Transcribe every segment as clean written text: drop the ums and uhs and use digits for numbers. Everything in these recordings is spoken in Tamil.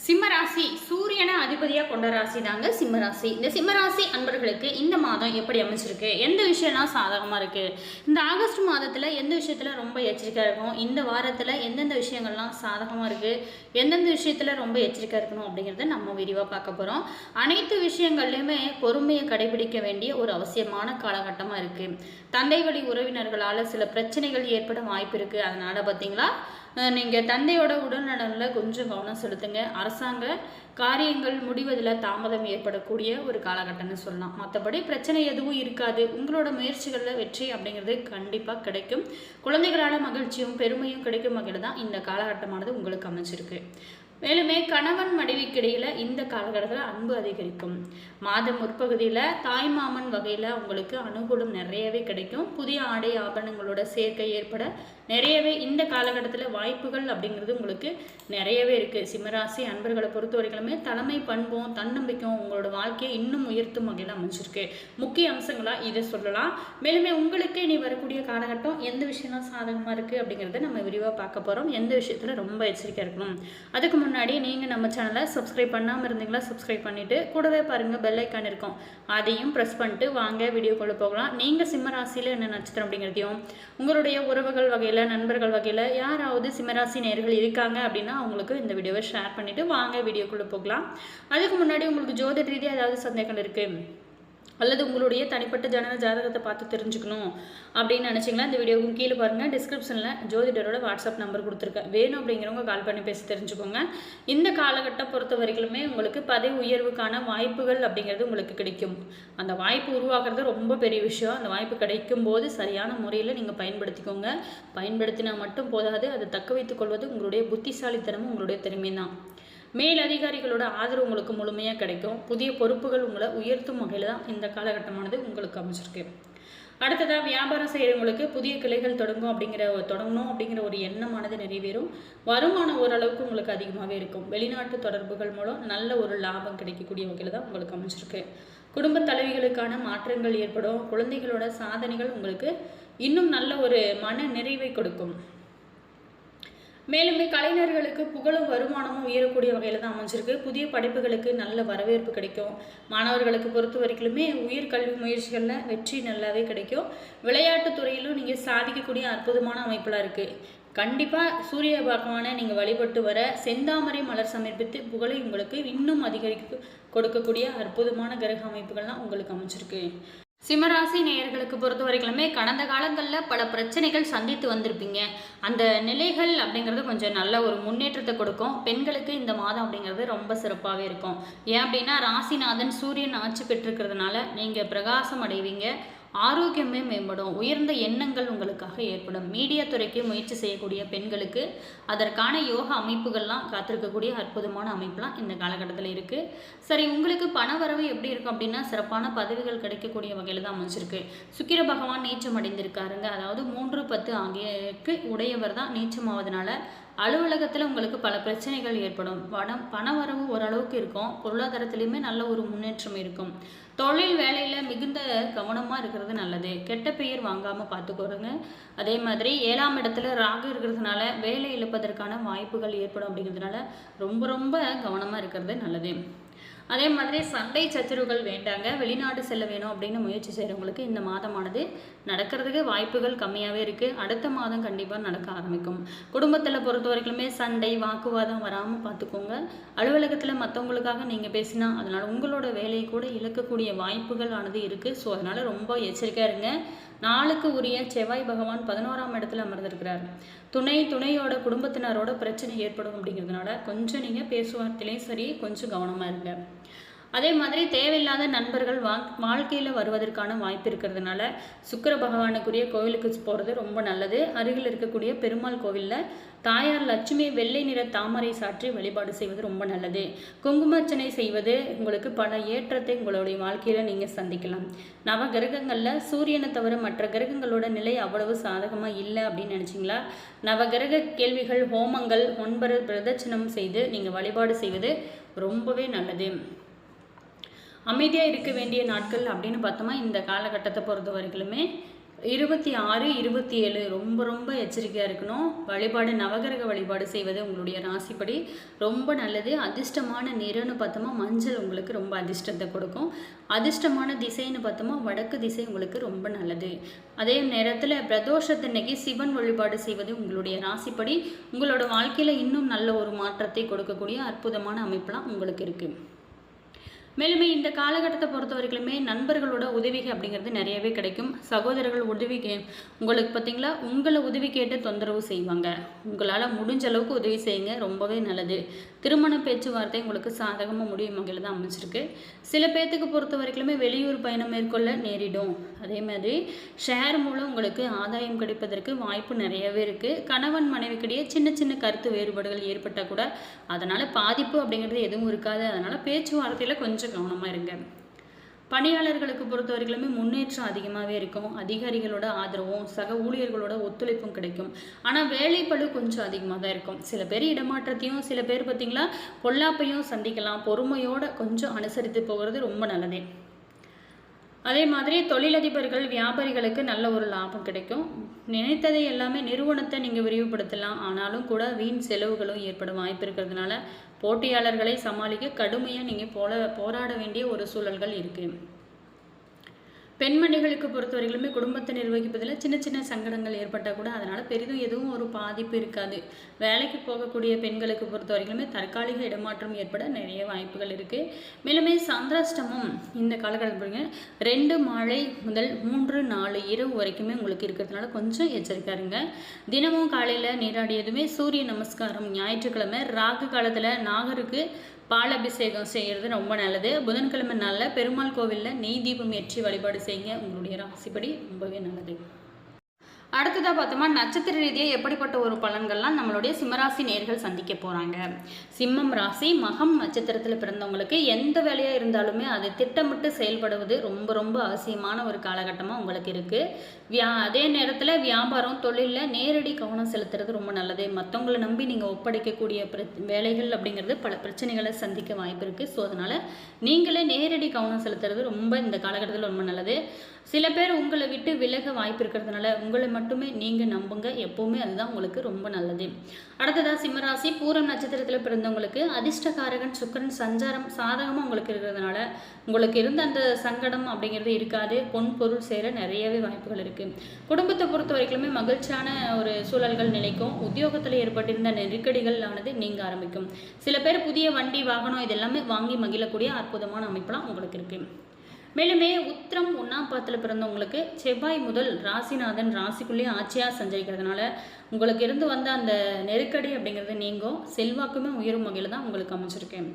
சிம்மராசி சூரியனை அதிபதியாக கொண்ட ராசி தாங்க சிம்மராசி. இந்த சிம்மராசி அன்பர்களுக்கு இந்த மாதம் எப்படி அமைச்சிருக்கு, எந்த விஷயம்லாம் சாதகமாக இருக்குது, இந்த ஆகஸ்ட் மாதத்தில் எந்த விஷயத்தில் ரொம்ப எச்சரிக்கையாக இருக்கும், இந்த வாரத்தில் எந்தெந்த விஷயங்கள்லாம் சாதகமாக இருக்குது, எந்தெந்த விஷயத்தில் ரொம்ப எச்சரிக்கையாக இருக்கணும் அப்படிங்கிறத நம்ம விரிவாக பார்க்க போகிறோம். அனைத்து விஷயங்கள்லையுமே பொறுமையை கடைபிடிக்க வேண்டிய ஒரு அவசியமான காலகட்டமாக இருக்குது. தந்தை வழி உறவினர்களால் சில பிரச்சனைகள் ஏற்பட வாய்ப்பு இருக்குது. அதனால் பார்த்தீங்களா, நீங்கள் தந்தையோட உடல்நலனில் கொஞ்சம் கவனம் செலுத்துங்க. அரசாங்க காரியங்கள் முடிவதில் தாமதம் ஏற்படக்கூடிய ஒரு காலகட்டம்னு சொல்லலாம். மற்றபடி பிரச்சனை எதுவும் இருக்காது. உங்களோட முயற்சிகளில் வெற்றி அப்படிங்கிறது கண்டிப்பாக கிடைக்கும். குழந்தைகளால் மகிழ்ச்சியும் பெருமையும் கிடைக்கும் வகையில் தான் இந்த காலகட்டமானது உங்களுக்கு அமைச்சிருக்கு. மேலுமே கணவன் மனைவிக்கிடையில் இந்த காலகட்டத்தில் அன்பு அதிகரிக்கும். மாத முற்பகுதியில் தாய்மாமன் வகையில் உங்களுக்கு அனுகூலம் நிறையவே கிடைக்கும். புதிய ஆடை ஆபரணங்களோட சேர்க்கை ஏற்பட நிறையவே இந்த காலகட்டத்தில் வாய்ப்புகள் அப்படிங்கிறது உங்களுக்கு நிறையவே இருக்குது. சிம்மராசி அன்பர்களை பொறுத்த வரைக்குமே தலைமை பண்பும் தன்னம்பிக்கையும் உங்களோட வாழ்க்கையை இன்னும் உயர்த்தும் வகையில் அமைச்சிருக்கு. முக்கிய அம்சங்களாக இதை சொல்லலாம். மேலுமே உங்களுக்கு இனி வரக்கூடிய காலகட்டம் எந்த விஷயம்லாம் சாதகமாக இருக்குது அப்படிங்கிறத நம்ம விரிவாக பார்க்க போகிறோம். எந்த விஷயத்தில் ரொம்ப எச்சரிக்கையாக இருக்கணும். அதுக்கு முன்னாடி நீங்கள் நம்ம சேனலை சப்ஸ்கிரைப் பண்ணாமல் இருந்தீங்களா, சப்ஸ்கிரைப் பண்ணிவிட்டு கூடவே பாருங்கள் பெல் ஐக்கான் இருக்கும், அதையும் ப்ரெஸ் பண்ணிட்டு வாங்க வீடியோக்குள்ளே போகலாம். நீங்கள் சிம்மராசியில் என்ன நட்சத்திரம் அப்படிங்கிறதையும் உங்களுடைய உறவுகள் வகையில் நண்பர்கள் வகையில் யாராவது சிம்மராசி நேயர்கள் இருக்காங்க அப்படின்னா அவங்களுக்கு இந்த வீடியோவை ஷேர் பண்ணிவிட்டு வாங்க வீடியோக்குள்ளே போகலாம். அதுக்கு முன்னாடி உங்களுக்கு ஜோதிட ரீதியாக ஏதாவது சந்தேகங்கள் இருக்குது அல்லது உங்களுடைய தனிப்பட்ட ஜனன ஜாதகத்தை பார்த்து தெரிஞ்சுக்கணும் அப்படின்னு நினச்சிங்களா, இந்த வீடியோவுக்கு கீழே பாருங்கள், டிஸ்கிரிப்ஷனில் ஜோதிடரோட வாட்ஸ்அப் நம்பர் கொடுத்துருக்கேன். வேணும் அப்படிங்கிறவங்க கால் பண்ணி பேசி தெரிஞ்சுக்கோங்க. இந்த காலகட்டம் பொறுத்த வரைக்குமே உங்களுக்கு பதவி உயர்வுக்கான வாய்ப்புகள் அப்படிங்கிறது உங்களுக்கு கிடைக்கும். அந்த வாய்ப்பு உருவாக்குறது ரொம்ப பெரிய விஷயம். அந்த வாய்ப்பு கிடைக்கும் போது சரியான முறையில் நீங்கள் பயன்படுத்திக்கோங்க. பயன்படுத்தினா மட்டும் போதாது, அதை தக்க வைத்துக் கொள்வது உங்களுடைய புத்திசாலித்தனமும் உங்களுடைய திறமை தான். மேல் அதிகாரிகளோட ஆதரவு உங்களுக்கு முழுமையாக கிடைக்கும். புதிய பொறுப்புகள் உங்களை உயர்த்தும் வகையில் தான் இந்த காலகட்டமானது உங்களுக்கு அமைச்சிருக்கு. அடுத்ததாக வியாபாரம் செய்கிறவங்களுக்கு புதிய கிளைகள் தொடங்கணும் அப்படிங்கிற ஒரு எண்ணமானது நிறைவேறும். வருமானம் ஓரளவுக்கு உங்களுக்கு அதிகமாகவே இருக்கும். வெளிநாட்டு தொடர்புகள் மூலம் நல்ல ஒரு லாபம் கிடைக்கக்கூடிய வகையில் தான் உங்களுக்கு அமைச்சிருக்கு. குடும்ப தலைவிகளுக்கான மாற்றங்கள் ஏற்படும். குழந்தைகளோட சாதனைகள் உங்களுக்கு இன்னும் நல்ல ஒரு மன நிறைவை கொடுக்கும். மேலுமே கலைஞர்களுக்கு புகழும் வருமானமும் உயரக்கூடிய வகையில் தான் அமைஞ்சிருக்கு. புதிய படைப்புகளுக்கு நல்ல வரவேற்பு கிடைக்கும். மாணவர்களுக்கு பொறுத்த வரைக்குமே உயர்கல்வி முயற்சிகளில் வெற்றி நல்லாவே கிடைக்கும். விளையாட்டு துறையிலும் நீங்கள் சாதிக்கக்கூடிய அற்புதமான அமைப்பெலாம் இருக்குது. கண்டிப்பாக சூரிய பகவானை நீங்கள் வழிபட்டு வர செந்தாமரை மலர் சமர்ப்பித்து புகழை உங்களுக்கு இன்னும் அதிகரிக்க கொடுக்கக்கூடிய அற்புதமான கிரக அமைப்புகள்லாம் உங்களுக்கு அமைச்சிருக்கு. சிம்மராசி நேயர்களுக்கு பொறுத்த வரைக்குமே கடந்த காலங்களில் பல பிரச்சனைகள் சந்தித்து வந்திருப்பீங்க. அந்த நிலைகள் அப்படிங்கிறது கொஞ்சம் நல்ல ஒரு முன்னேற்றத்தை கொடுக்கும். பெண்களுக்கு இந்த மாதம் அப்படிங்கிறது ரொம்ப சிறப்பாகவே இருக்கும். ஏன் அப்படின்னா ராசிநாதன் சூரியன் ஆட்சி பெற்றிருக்கிறதுனால நீங்கள் பிரகாசம் அடைவீங்க. ஆரோக்கியமே மேம்படும். உயர்ந்த எண்ணங்கள் உங்களுக்காக ஏற்படும். மீடியா துறைக்கு முயற்சி செய்யக்கூடிய பெண்களுக்கு அதற்கான யோகா அமைப்புகள்லாம் காத்திருக்கக்கூடிய அற்புதமான அமைப்புலாம் இந்த காலகட்டத்தில் இருக்குது. சரி, உங்களுக்கு பண வரவு எப்படி இருக்கும் அப்படின்னா சிறப்பான பதவிகள் கிடைக்கக்கூடிய வகையில் தான் அமைச்சிருக்கு. சுக்கிர பகவான் நீச்சம் அடைந்திருக்காருங்க. அதாவது 3-10 ஆகியக்கு உடையவர் தான் நீச்சமாவதுனால அலுவலகத்தில் உங்களுக்கு பல பிரச்சனைகள் ஏற்படும். பண வரவு ஓரளவுக்கு இருக்கும். பொருளாதாரத்திலையுமே நல்ல ஒரு முன்னேற்றம் இருக்கும். தொழில் வேலையில் மிகுந்த கவனமாக இருக்கிறது நல்லது. கெட்ட பெயர் வாங்காமல் பார்த்துக்கோருங்க. அதே மாதிரி 7ஆம் இடத்துல ராகு இருக்கிறதுனால வேலை இழப்பதற்கான வாய்ப்புகள் ஏற்படும். அப்படிங்கிறதுனால ரொம்ப கவனமாக இருக்கிறது நல்லது. அதே மாதிரி சண்டை சச்சரவுகள் வேண்டாங்க. வெளிநாடு செல்ல வேணும் அப்படின்னு முயற்சி செய்கிறவங்களுக்கு இந்த மாதமானது நடக்கிறதுக்கு வாய்ப்புகள் கம்மியாகவே இருக்குது. அடுத்த மாதம் கண்டிப்பாக நடக்க ஆரம்பிக்கும். குடும்பத்தில் பொறுத்த வரைக்குமே சண்டை வாக்குவாதம் வராமல் பார்த்துக்கோங்க. அலுவலகத்தில் மற்றவங்களுக்காக நீங்கள் பேசினா அதனால் உங்களோட வேலையை கூட இழக்கக்கூடிய வாய்ப்புகள் ஆனது இருக்குது. ஸோ அதனால் ரொம்ப எச்சரிக்கையாக இருங்க. நாளுக்கு உரிய செவ்வாய் பகவான் 11ஆம் இடத்துல அமர்ந்திருக்கிறார். துணையோட குடும்பத்தினரோட பிரச்சனை ஏற்படும். அப்படிங்கிறதுனால கொஞ்சம் நீங்கள் பேசுவார்த்திலையும் சரி கொஞ்சம் கவனமாக இருங்க. அதே மாதிரி தேவையில்லாத நண்பர்கள் வாழ்க்கையில் வருவதற்கான வாய்ப்பு இருக்கிறதுனால சுக்கிர பகவானுக்குரிய கோவிலுக்கு போகிறது ரொம்ப நல்லது. அருகில் இருக்கக்கூடிய பெருமாள் கோவிலில் தாயார் லட்சுமி வெள்ளை நிற தாமரை சாற்றி வழிபாடு செய்வது ரொம்ப நல்லது. குங்குமர்ச்சனை செய்வது உங்களுக்கு பல ஏற்றத்தை உங்களுடைய வாழ்க்கையில் நீங்கள் சந்திக்கலாம். நவ கிரகங்களில் சூரியனை தவிர மற்ற கிரகங்களோட நிலை அவ்வளவு சாதகமாக இல்லை அப்படின்னு நினச்சிங்களா, நவகிரக கேள்விகள் ஹோமங்கள் 9 பிரதட்சணம் செய்து நீங்கள் வழிபாடு செய்வது ரொம்பவே நல்லது. அமைதியாக இருக்க வேண்டிய நாட்கள் அப்படின்னு பார்த்தோமா இந்த காலகட்டத்தை பொறுத்த வரைக்குமே 26, 27 ரொம்ப ரொம்ப எச்சரிக்கையாக இருக்கணும். வழிபாடு நவகிரக வழிபாடு செய்வது உங்களுடைய ராசிப்படி ரொம்ப நல்லது. அதிர்ஷ்டமான நிறம்னு பார்த்தோமா மஞ்சள் உங்களுக்கு ரொம்ப அதிர்ஷ்டத்தை கொடுக்கும். அதிர்ஷ்டமான திசைன்னு பார்த்தோமா வடக்கு திசை உங்களுக்கு ரொம்ப நல்லது. அதே நேரத்தில் பிரதோஷத்தன்னைக்கு சிவன் வழிபாடு செய்வது உங்களுடைய ராசிப்படி உங்களோட வாழ்க்கையில் இன்னும் நல்ல ஒரு மாற்றத்தை கொடுக்கக்கூடிய அற்புதமான அமைப்பெலாம் உங்களுக்கு இருக்குது. மேலுமே இந்த காலகட்டத்தை பொறுத்த வரைக்குமே நண்பர்களோட உதவிகள் அப்படிங்கிறது நிறையவே கிடைக்கும். சகோதரர்கள் உதவி உங்களுக்கு பார்த்தீங்களா உங்களை உதவி கேட்டு தொந்தரவு செய்வாங்க. உங்களால் முடிஞ்ச அளவுக்கு உதவி செய்யுங்க, ரொம்பவே நல்லது. திருமண பேச்சுவார்த்தை உங்களுக்கு சாதகமாக முடியும் வகையில் தான் அமைச்சிருக்கு. சில பேர்த்துக்கு பொறுத்த வரைக்குமே வெளியூர் பயணம் மேற்கொள்ள நேரிடும். அதே மாதிரி ஷேர் மூலம் உங்களுக்கு ஆதாயம் கிடைப்பதற்கு வாய்ப்பு நிறையவே இருக்குது. கணவன் மனைவிக்கிடையே சின்ன சின்ன கருத்து வேறுபாடுகள் ஏற்பட்டால் கூட அதனால் பாதிப்பு அப்படிங்கிறது எதுவும் இருக்காது. அதனால் பேச்சுவார்த்தையில் கொஞ்சம் கவனமாக இருங்க. பணியாளர்களுக்கு பொறுத்த வரைக்குமே முன்னேற்றம் அதிகமாகவே இருக்கும். அதிகாரிகளோட ஆதரவும் சக ஊழியர்களோட ஒத்துழைப்பும் கிடைக்கும். ஆனால் வேலைப்பளு கொஞ்சம் அதிகமாக தான் இருக்கும். சில பேர் இடமாற்றத்தையும் சில பேர் பார்த்திங்களா பொல்லாப்பையும் சந்திக்கலாம். பொறுமையோடு கொஞ்சம் அனுசரித்து போகிறது ரொம்ப நல்லதே. அதே மாதிரி தொழிலதிபர்கள் வியாபாரிகளுக்கு நல்ல ஒரு லாபம் கிடைக்கும். நினைத்ததை எல்லாமே நிறுவனத்தை நீங்கள் விரிவுபடுத்தலாம். ஆனாலும் கூட வீண் செலவுகளும் ஏற்பட வாய்ப்பு இருக்கிறதுனால போட்டியாளர்களை சமாளிக்க கடுமையாக நீங்கள் போராட வேண்டிய ஒரு சூழல்கள் இருக்குது. பெண்மணிகளுக்கு பொறுத்தவரையிலுமே குடும்பத்தை நிர்வகிப்பதில் சின்ன சின்ன சங்கடங்கள் ஏற்பட்டால் கூட அதனால் பெரிதும் எதுவும் ஒரு பாதிப்பு இருக்காது. வேலைக்கு போகக்கூடிய பெண்களுக்கு பொறுத்த வரைக்குமே தற்காலிக இடமாற்றம் ஏற்பட நிறைய வாய்ப்புகள் இருக்குது. மேலுமே சந்திராஷ்டமம் இந்த காலகட்டத்தில் 2 மாலை முதல் 3, 4 இரவு வரைக்குமே உங்களுக்கு இருக்கிறதுனால கொஞ்சம் எச்சரிக்கையாக இருங்க. தினமும் காலையில் நீராடியதுமே சூரிய நமஸ்காரம், ஞாயிற்றுக்கிழமை ராகு காலத்தில் நாகருக்கு பாலபிஷேகம் செய்கிறது ரொம்ப நல்லது. புதன்கிழமை நாளில் பெருமாள் கோவிலில் நெய் தீபம் ஏற்றி வழிபாடு செய்யுங்க, உங்களுடைய ராசிப்படி ரொம்பவே நல்லது. அடுத்ததாக பார்த்தோமா நட்சத்திர ரீதியாக எப்படிப்பட்ட ஒரு பலன்கள்லாம் நம்மளுடைய சிம்மராசி நேர்கள் சந்திக்க போகிறாங்க. சிம்மம் ராசி மகம் நட்சத்திரத்தில் பிறந்தவங்களுக்கு எந்த வேலையாக இருந்தாலுமே அதை திட்டமிட்டு செயல்படுவது ரொம்ப ரொம்ப அவசியமான ஒரு காலகட்டமாக உங்களுக்கு இருக்குது. அதே நேரத்தில் வியாபாரம் தொழிலில் நேரடி கவனம் செலுத்துறது ரொம்ப நல்லது. மற்றவங்களை நம்பி நீங்கள் ஒப்படைக்கக்கூடிய வேலைகள் அப்படிங்கிறது பல பிரச்சனைகளை சந்திக்க வாய்ப்பு இருக்குது. ஸோ அதனால் நீங்களே நேரடி கவனம் செலுத்துறது ரொம்ப இந்த காலகட்டத்தில் ரொம்ப நல்லது. சில பேர் உங்களை விட்டு விலக வாய்ப்பு இருக்கிறதுனால உங்களை மட்டுமே நீங்கள் நம்புங்க, எப்போவுமே அதுதான் உங்களுக்கு ரொம்ப நல்லது. அடுத்ததாக சிம்மராசி பூரம் நட்சத்திரத்தில் பிறந்தவங்களுக்கு அதிர்ஷ்டகாரகன் சுக்கிரன் சஞ்சாரம் சாதகமாக உங்களுக்கு இருக்கிறதுனால உங்களுக்கு இருந்த அந்த சங்கடம் அப்படிங்கிறது இருக்காது. பொன் பொருள் சேர நிறையவே வாய்ப்புகள் இருக்குது. குடும்பத்தை பொறுத்த வரைக்குமே மகிழ்ச்சியான ஒரு சூழல்கள் நிலைக்கும். உத்தியோகத்தில் ஏற்பட்டிருந்த நெருக்கடிகள் ஆனது நீங்க ஆரம்பிக்கும். சில பேர் புதிய வண்டி வாகனம் இதெல்லாமே வாங்கி மகிழக்கூடிய அற்புதமான அமைப்பெல்லாம் உங்களுக்கு இருக்குது. மேலுமே உத்திரம் 1ஆம் பாதத்தில் பிறந்தவங்களுக்கு செவ்வாய் முதல் ராசிநாதன் ராசிக்குள்ளேயே ஆட்சியாக சஞ்சரிக்கிறதுனால உங்களுக்கு இருந்து வந்த அந்த நெருக்கடி அப்படிங்கிறது நீங்கும். செல்வாக்குமே உயரும் வகையில் தான் உங்களுக்கு அமைச்சிருக்கேன்.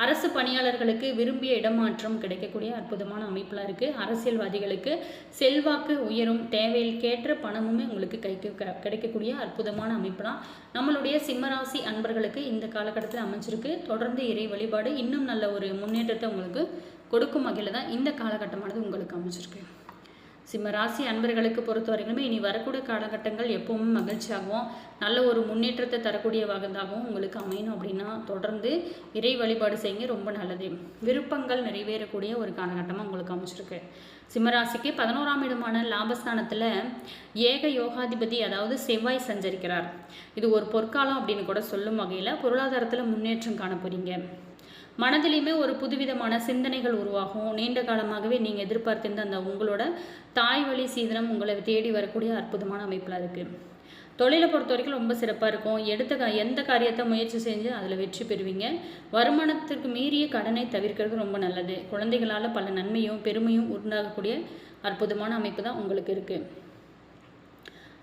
அரசு பணியாளர்களுக்கு விரும்பிய இடமாற்றம் கிடைக்கக்கூடிய அற்புதமான அமைப்பெலாம் இருக்குது. அரசியல்வாதிகளுக்கு செல்வாக்கு உயரும், தேவைக்கேற்ற பணமுமே உங்களுக்கு கைக்கு கிடைக்கக்கூடிய அற்புதமான அமைப்பெலாம் நம்மளுடைய சிம்மராசி அன்பர்களுக்கு இந்த காலகட்டத்தில் அமைச்சிருக்கு. தொடர்ந்து இறை வழிபாடு இன்னும் நல்ல ஒரு முன்னேற்றத்தை உங்களுக்கு கொடுக்கும் வகையில் தான் இந்த காலகட்டமானது உங்களுக்கு அமைச்சிருக்கு. சிம்மராசி அன்பர்களுக்கு பொறுத்த வரைக்குமே இனி வரக்கூடிய காலகட்டங்கள் எப்பவுமே மகிழ்ச்சியாகவும் நல்ல ஒரு முன்னேற்றத்தை தரக்கூடிய வகையாகவும் உங்களுக்கு அமையணும். அப்படின்னா தொடர்ந்து இறை வழிபாடு செய்யுங்க, ரொம்ப நல்லது. விருப்பங்கள் நிறைவேறக்கூடிய ஒரு காலகட்டமாக உங்களுக்கு அமைச்சிருக்கு. சிம்மராசிக்கு 11ஆம் இடமான லாபஸ்தானத்தில் ஏக யோகாதிபதி அதாவது செவ்வாய் சஞ்சரிக்கிறார். இது ஒரு பொற்காலம் அப்படின்னு கூட சொல்லும் வகையில் பொருளாதாரத்தில் முன்னேற்றம் காணப்படுறீங்க. மனதிலையுமே ஒரு புதுவிதமான சிந்தனைகள் உருவாகும். நீண்ட காலமாகவே நீங்கள் எதிர்பார்த்திருந்த அந்த உங்களோட தாய் வழி சீதனம் உங்களை தேடி வரக்கூடிய அற்புதமான அமைப்பில் இருக்குது. தொழிலை பொறுத்த வரைக்கும் ரொம்ப சிறப்பாக இருக்கும். எந்த காரியத்தை முயற்சி செஞ்சு அதில் வெற்றி பெறுவீங்க. வருமானத்திற்கு மீறிய கடனை தவிர்க்கிறது ரொம்ப நல்லது. குழந்தைகளால் பல நன்மையும் பெருமையும் உண்டாகக்கூடிய அற்புதமான அமைப்பு தான் உங்களுக்கு இருக்குது.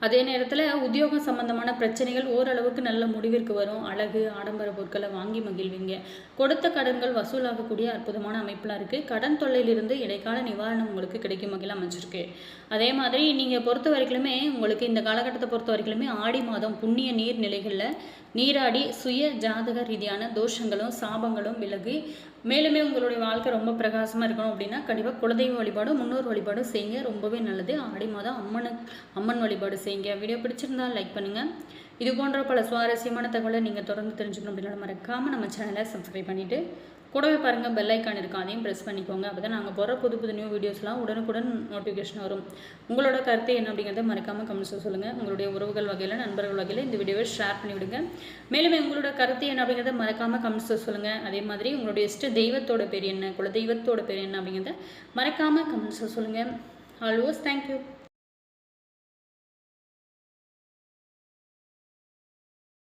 அதே நேரத்தில் உத்தியோகம் சம்பந்தமான பிரச்சனைகள் ஓரளவுக்கு நல்ல முடிவிற்கு வரும். அழகு ஆடம்பர பொருட்களை வாங்கி மகிழ்வீங்க. கொடுத்த கடன்கள் வசூலாகக்கூடிய அற்புதமான அமைப்பெலாம் இருக்குது. கடன் தொல்லையிலிருந்து இடைக்கால நிவாரணம் உங்களுக்கு கிடைக்கும் வகையில் அமைச்சிருக்கு. அதே மாதிரி நீங்கள் பொறுத்த வரைக்குமே உங்களுக்கு இந்த காலகட்டத்தை பொறுத்த வரைக்குமே ஆடி மாதம் புண்ணிய நீர்நிலைகளில் நீராடி சுய ஜாதக ரீதியான தோஷங்களும் சாபங்களும் விலகி மேலுமே உங்களுடைய வாழ்க்கை ரொம்ப பிரகாசமாக இருக்கணும் அப்படின்னா கண்டிப்பாக குலதெய்வ வழிபாடும் முன்னோர் வழிபாடும் செய்யுங்க, ரொம்பவே நல்லது. ஆடி மாதம் அம்மன் வழிபாடு செய்யுங்க. வீடியோ பிடிச்சிருந்தால் லைக் பண்ணுங்கள். இது போன்ற பல சுவாரஸ்யமான தகவலை நீங்கள் தொடர்ந்து தெரிஞ்சுக்கணும் அப்படின்னா மறக்காமல் நம்ம சேனலை சப்ஸ்கிரைப் பண்ணிவிட்டு கூடவே பாருங்கள் பெல் ஐக்கான் இருக்கும், அதையும் ப்ரெஸ் பண்ணிக்கோங்க. அப்போ தான் நாங்கள் போகிற புது புது நியூ வீடியோஸ்லாம் உடனுக்குடன் நோட்டிஃபிகேஷன் வரும். உங்களோட கருத்து என்ன அப்படிங்கிறத மறக்காமல் கமெண்ட்ஸில் சொல்லுங்கள். உங்களுடைய உறவுகள் வகையில், நண்பர்கள் வகையில் இந்த வீடியோவை ஷேர் பண்ணிவிடுங்க. மேலும் உங்களோட கருத்து என்ன அப்படிங்கிறத மறக்காமல் கமெண்ட்ஸில் சொல்லுங்கள். அதே மாதிரி உங்களுடைய இஷ்ட தெய்வத்தோட பேர் என்ன, குல தெய்வத்தோட பேர் என்ன அப்படிங்கிறத மறக்காமல் கமெண்ட்ஸில் சொல்லுங்கள். Always thank you.